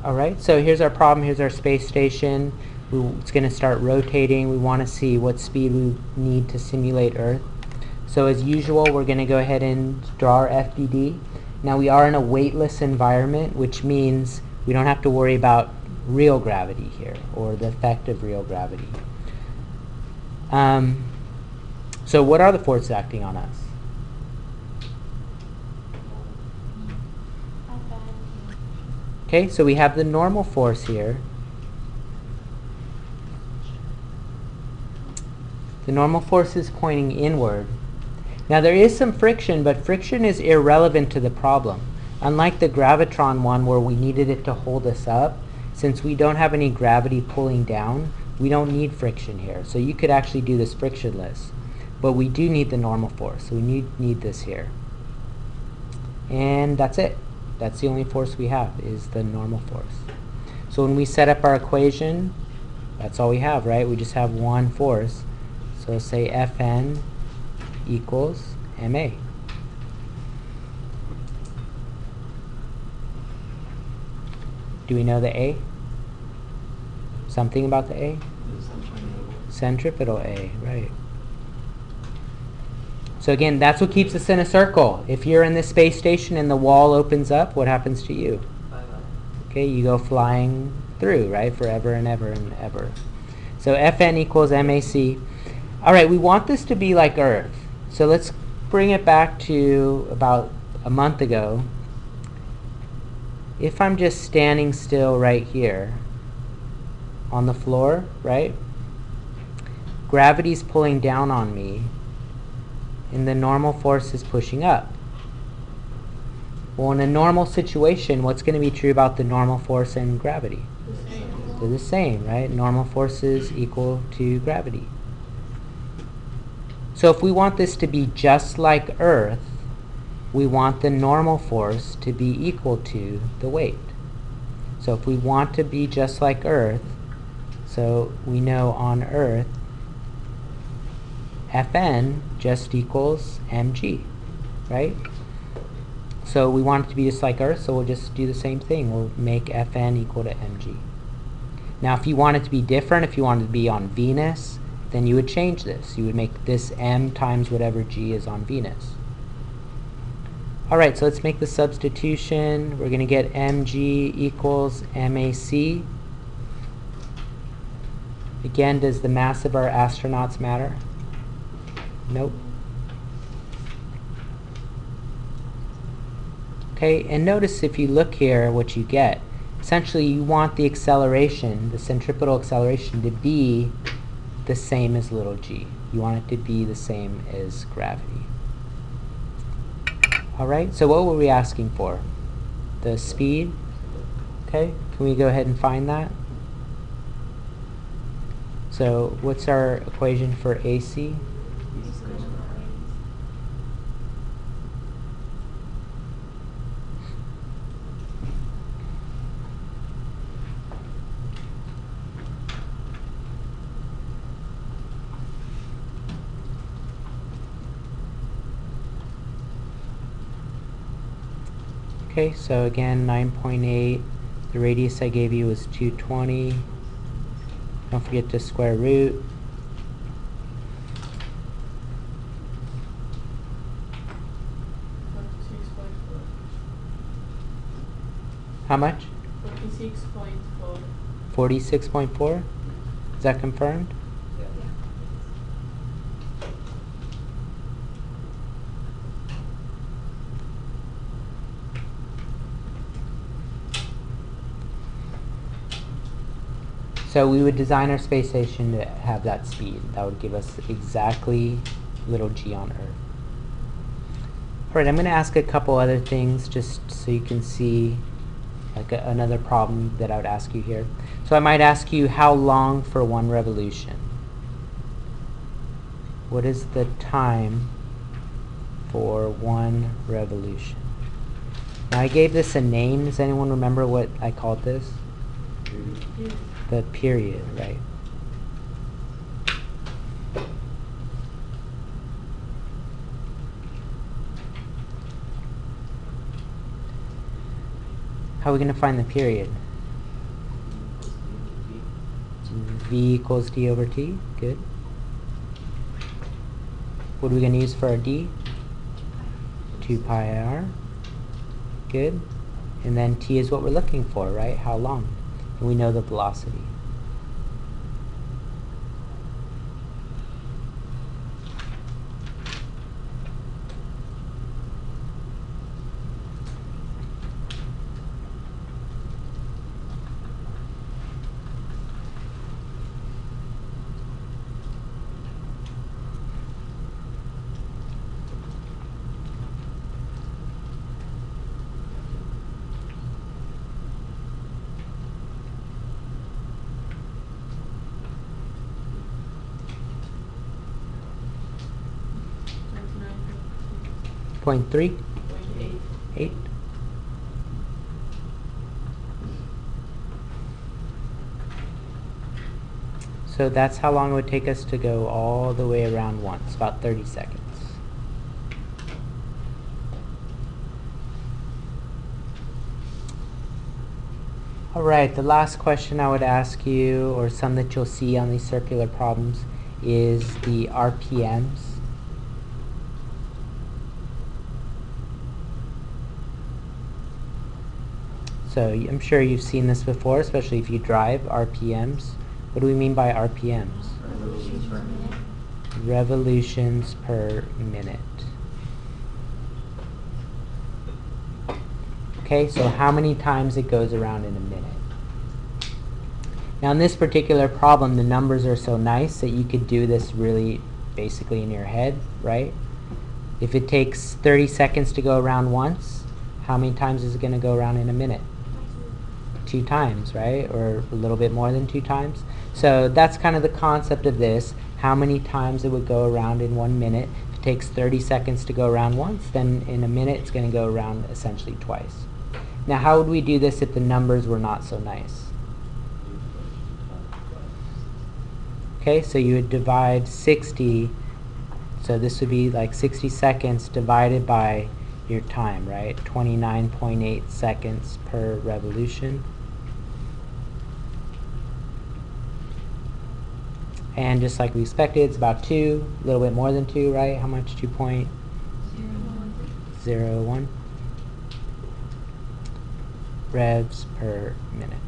All right, so here's our problem. Here's our space station. It's going to start rotating. We want to see what speed we need to simulate Earth. So as usual, we're going to go ahead and draw our FDD. Now we are in a weightless environment, which means we don't have to worry about real gravity here, or the effect of real gravity. So what are the forces acting on us? Okay, so we have the normal force here. The normal force is pointing inward. Now there is some friction, but friction is irrelevant to the problem. Unlike the gravitron one where we needed it to hold us up, since we don't have any gravity pulling down, we don't need friction here. So you could actually do this frictionless. But we do need the normal force, so we need this here. And that's it. That's the only force we have, is the normal force. So when we set up our equation, that's all we have, right? We just have one force. So say Fn equals ma. Do we know the A? Something about the A? Centripetal A, right. So again, that's what keeps us in a circle. If you're in this space station and the wall opens up, what happens to you? Okay, you go flying through, right, forever and ever and ever. So Fn equals mac. All right, we want this to be like Earth. So let's bring it back to about a month ago. If I'm just standing still right here on the floor, right, gravity's pulling down on me, and the normal force is pushing up. Well, in a normal situation, what's going to be true about the normal force and gravity? They're the same, right? Normal force is equal to gravity. So if we want this to be just like Earth, we want the normal force to be equal to the weight. So if we want to be just like Earth, so we know on Earth, Fn just equals mg, right? So we want it to be just like Earth, so we'll just do the same thing. We'll make Fn equal to mg. Now if you want it to be different, if you wanted to be on Venus, then you would change this. You would make this m times whatever g is on Venus. All right, so let's make the substitution. We're going to get mg equals mac. Again, does the mass of our astronauts matter? Nope. Okay, and notice if you look here what you get. Essentially, you want the acceleration, the centripetal acceleration, to be the same as little g. You want it to be the same as gravity. All right, so what were we asking for? The speed? Okay, can we go ahead and find that? So what's our equation for AC? Okay, so again, 9.8. The radius I gave you was 220. Don't forget to square root. How much? 46.4. 46.4? Is that confirmed? So we would design our space station to have that speed. That would give us exactly little g on Earth. All right, I'm going to ask a couple other things just so you can see like another problem that I would ask you here. So I might ask you how long for one revolution? What is the time for one revolution? Now I gave this a name. Does anyone remember what I called this? The period, right? How are we going to find the period? v equals d over t. Good. What are we going to use for our d? 2 pi r. Good. And then t is what we're looking for, right? How long? And we know the velocity. Point 3? 8. So that's how long it would take us to go all the way around once, about 30 seconds. Alright, the last question I would ask you, or some that you'll see on these circular problems, is the RPMs. So I'm sure you've seen this before, especially if you drive. RPMs. What do we mean by RPMs? Revolutions per minute. Revolutions per minute. Okay, so how many times it goes around in a minute? Now in this particular problem, the numbers are so nice that you could do this really basically in your head, right? If it takes 30 seconds to go around once, how many times is it going to go around in a minute? 2 times, right? Or a little bit more than 2 times. So that's kind of the concept of this. How many times it would go around in 1 minute. If it takes 30 seconds to go around once, then in a minute it's going to go around essentially twice. Now how would we do this if the numbers were not so nice? Okay, so you would divide 60, so this would be like 60 seconds divided by your time, right? 29.8 seconds per revolution. And just like we expected, it's about 2, a little bit more than 2, right? How much? 2.01 revs per minute.